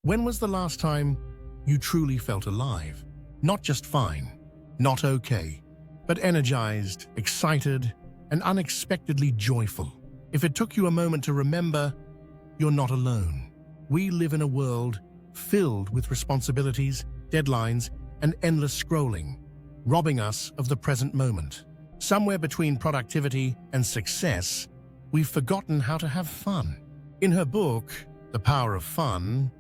When was the last time you truly felt alive? Not just fine, not okay, but energized, excited, and unexpectedly joyful. If it took you a moment to remember, you're not alone. We live in a world filled with responsibilities, deadlines, and endless scrolling, robbing us of the present moment. Somewhere between productivity and success, we've forgotten how to have fun. In her book, The Power of Fun,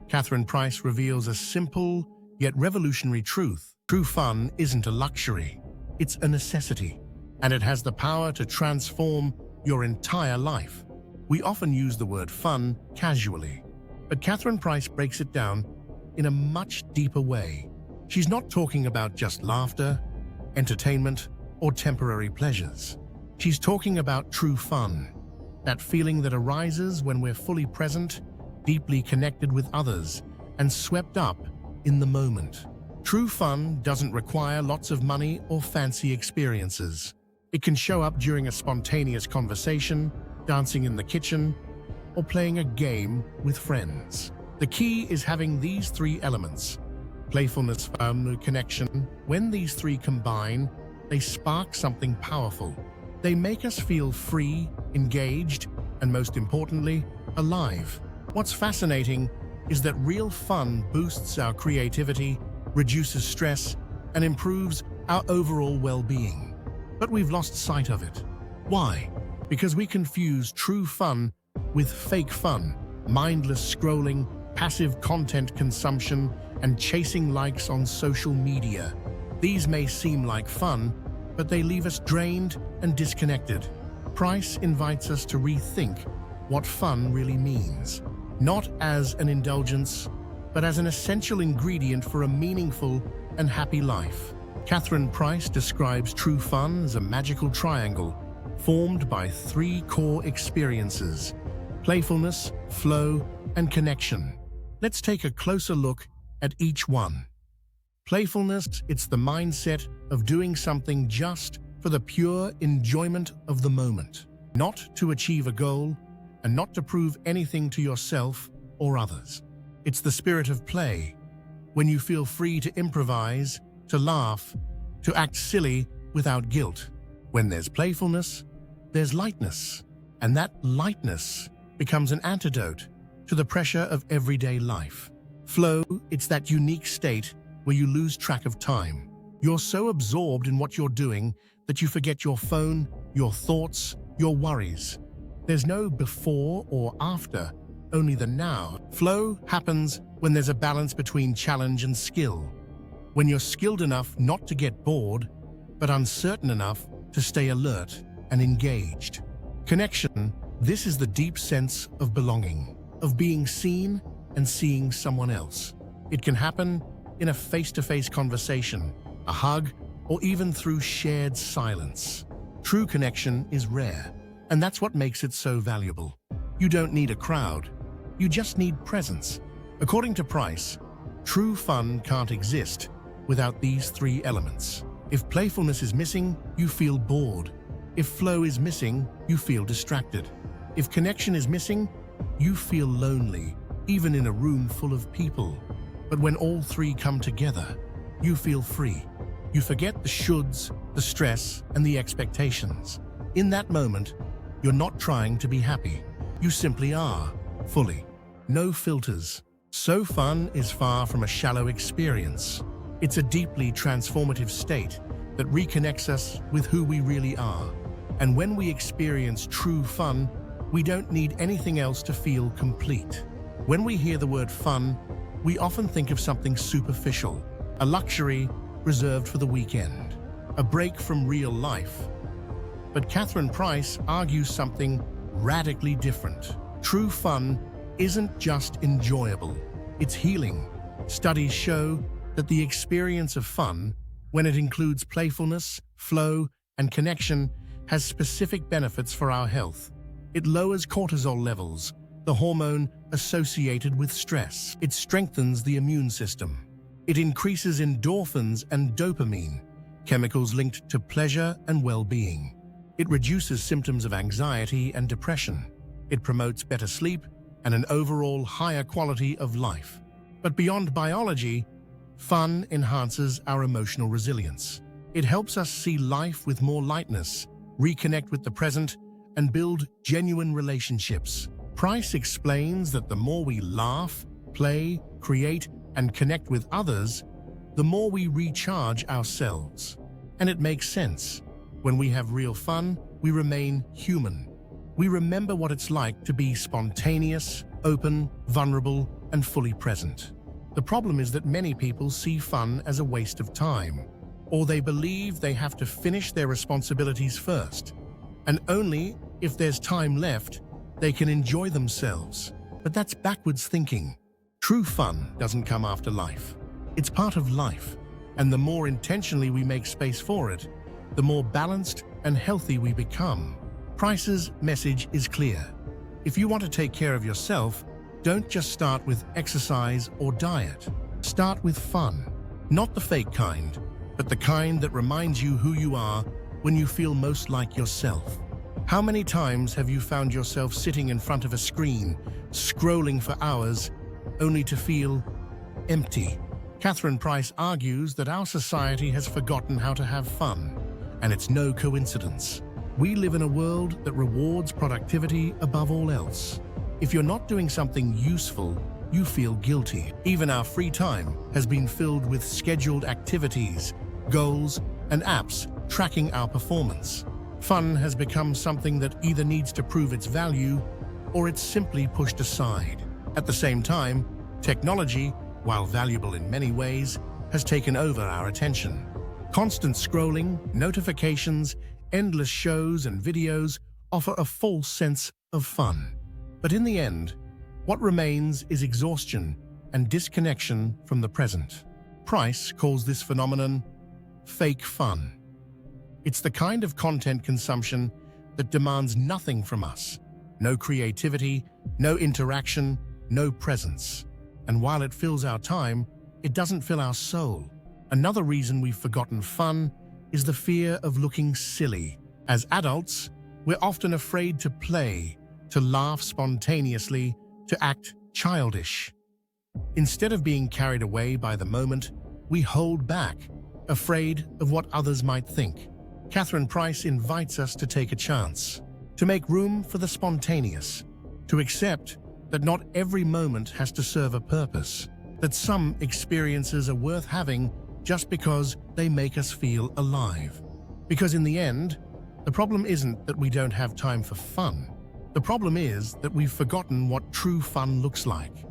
Catherine Price reveals a simple yet revolutionary truth. True fun isn't a luxury, it's a necessity, and it has the power to transform your entire life. We often use the word fun casually, but Catherine Price breaks it down in a much deeper way. She's not talking about just laughter, entertainment, or temporary pleasures. She's talking about true fun, that feeling that arises when we're fully present, deeply connected with others, and swept up in the moment. True fun doesn't require lots of money or fancy experiences. It can show up during a spontaneous conversation, dancing in the kitchen, or playing a game with friends. The key is having these three elements: playfulness, fun, connection. When these three combine, they spark something powerful. They make us feel free, engaged, and most importantly, alive. What's fascinating is that real fun boosts our creativity, reduces stress, and improves our overall well-being. But we've lost sight of it. Why? Because we confuse true fun with fake fun, mindless scrolling, passive content consumption, and chasing likes on social media. These may seem like fun, but they leave us drained and disconnected. Price invites us to rethink what fun really means, not as an indulgence, but as an essential ingredient for a meaningful and happy life. Catherine Price describes true fun as a magical triangle formed by three core experiences: playfulness, flow, and connection. Let's take a closer look at each one. Playfulness, it's the mindset of doing something just for the pure enjoyment of the moment, not to achieve a goal and not to prove anything to yourself or others. It's the spirit of play, when you feel free to improvise, to laugh, to act silly without guilt. When there's playfulness, there's lightness, and that lightness becomes an antidote to the pressure of everyday life. Flow, it's that unique state where you lose track of time. You're so absorbed in what you're doing that you forget your phone, your thoughts, your worries. There's no before or after, only the now. Flow happens when there's a balance between challenge and skill. When you're skilled enough not to get bored, but uncertain enough to stay alert and engaged. Connection, this is the deep sense of belonging, of being seen and seeing someone else. It can happen in a face-to-face conversation, a hug, or even through shared silence. True connection is rare, and that's what makes it so valuable. You don't need a crowd, you just need presence. According to Price, true fun can't exist without these three elements. If playfulness is missing, you feel bored. If flow is missing, you feel distracted. If connection is missing, you feel lonely, even in a room full of people. But when all three come together, you feel free. You forget the shoulds, the stress, and the expectations. In that moment, you're not trying to be happy. You simply are, fully. No filters. So fun is far from a shallow experience. It's a deeply transformative state that reconnects us with who we really are. And when we experience true fun, we don't need anything else to feel complete. When we hear the word fun, we often think of something superficial, a luxury reserved for the weekend, a break from real life. But Catherine Price argues something radically different. True fun isn't just enjoyable, it's healing. Studies show that the experience of fun, when it includes playfulness, flow, and connection, has specific benefits for our health. It lowers cortisol levels, the hormone associated with stress. It strengthens the immune system. It increases endorphins and dopamine, chemicals linked to pleasure and well-being. It reduces symptoms of anxiety and depression. It promotes better sleep and an overall higher quality of life. But beyond biology, fun enhances our emotional resilience. It helps us see life with more lightness, reconnect with the present, and build genuine relationships. Price explains that the more we laugh, play, create, and connect with others, the more we recharge ourselves. And it makes sense. When we have real fun, we remain human. We remember what it's like to be spontaneous, open, vulnerable, and fully present. The problem is that many people see fun as a waste of time, or they believe they have to finish their responsibilities first, and only if there's time left, they can enjoy themselves. But that's backwards thinking. True fun doesn't come after life. It's part of life, and the more intentionally we make space for it, the more balanced and healthy we become. Price's message is clear. If you want to take care of yourself, don't just start with exercise or diet. Start with fun. Not the fake kind, but the kind that reminds you who you are when you feel most like yourself. How many times have you found yourself sitting in front of a screen, scrolling for hours, only to feel empty? Catherine Price argues that our society has forgotten how to have fun, and it's no coincidence. We live in a world that rewards productivity above all else. If you're not doing something useful, you feel guilty. Even our free time has been filled with scheduled activities, goals, and apps tracking our performance. Fun has become something that either needs to prove its value or it's simply pushed aside. At the same time, technology, while valuable in many ways, has taken over our attention. Constant scrolling, notifications, endless shows and videos offer a false sense of fun. But in the end, what remains is exhaustion and disconnection from the present. Price calls this phenomenon fake fun. It's the kind of content consumption that demands nothing from us. No creativity, no interaction, no presence. And while it fills our time, it doesn't fill our soul. Another reason we've forgotten fun is the fear of looking silly. As adults, we're often afraid to play, to laugh spontaneously, to act childish. Instead of being carried away by the moment, we hold back, afraid of what others might think. Catherine Price invites us to take a chance, to make room for the spontaneous, to accept that not every moment has to serve a purpose, that some experiences are worth having just because they make us feel alive. Because in the end, the problem isn't that we don't have time for fun. The problem is that we've forgotten what true fun looks like,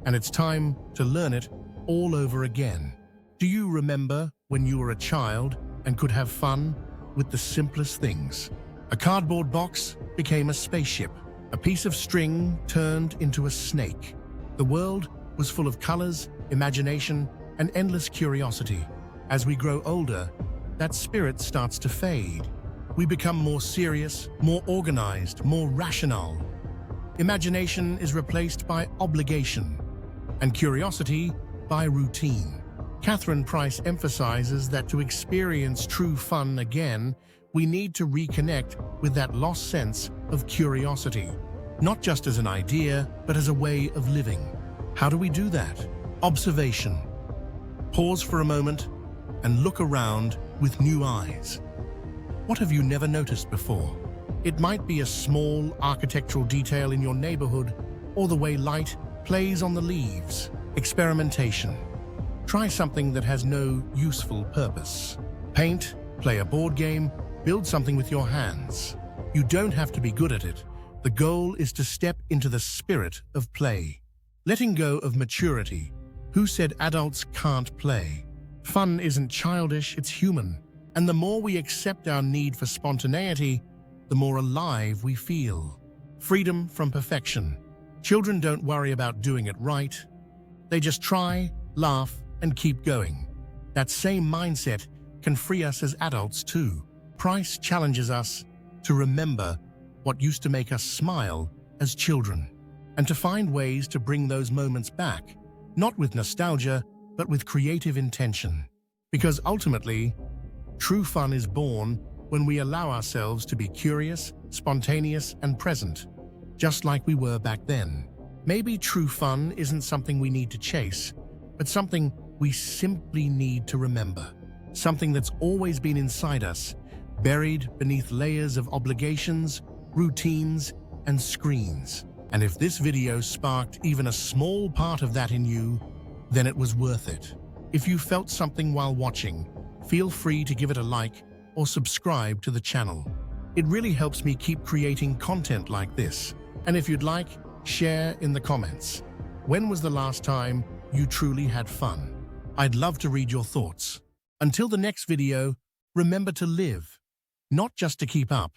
and it's time to learn it all over again. Do you remember when you were a child and could have fun with the simplest things? A cardboard box became a spaceship. A piece of string turned into a snake. The world was full of colors, imagination, and endless curiosity. As we grow older, that spirit starts to fade. We become more serious, more organized, more rational. Imagination is replaced by obligation, and curiosity by routine. Catherine Price emphasizes that to experience true fun again, we need to reconnect with that lost sense of curiosity, not just as an idea, but as a way of living. How do we do that? Observation. Pause for a moment and look around with new eyes. What have you never noticed before? It might be a small architectural detail in your neighborhood or the way light plays on the leaves. Experimentation. Try something that has no useful purpose. Paint, play a board game, build something with your hands. You don't have to be good at it. The goal is to step into the spirit of play. Letting go of maturity. Who said adults can't play? Fun isn't childish, it's human. And the more we accept our need for spontaneity, the more alive we feel. Freedom from perfection. Children don't worry about doing it right. They just try, laugh, and keep going. That same mindset can free us as adults too. Price challenges us to remember what used to make us smile as children, and to find ways to bring those moments back, not with nostalgia, but with creative intention. Because ultimately, true fun is born when we allow ourselves to be curious, spontaneous, and present, just like we were back then. Maybe true fun isn't something we need to chase, but something we simply need to remember. Something that's always been inside us, buried beneath layers of obligations, routines, and screens. And if this video sparked even a small part of that in you, then it was worth it. If you felt something while watching, feel free to give it a like or subscribe to the channel. It really helps me keep creating content like this. And if you'd like, share in the comments. When was the last time you truly had fun? I'd love to read your thoughts. Until the next video, remember to live, not just to keep up.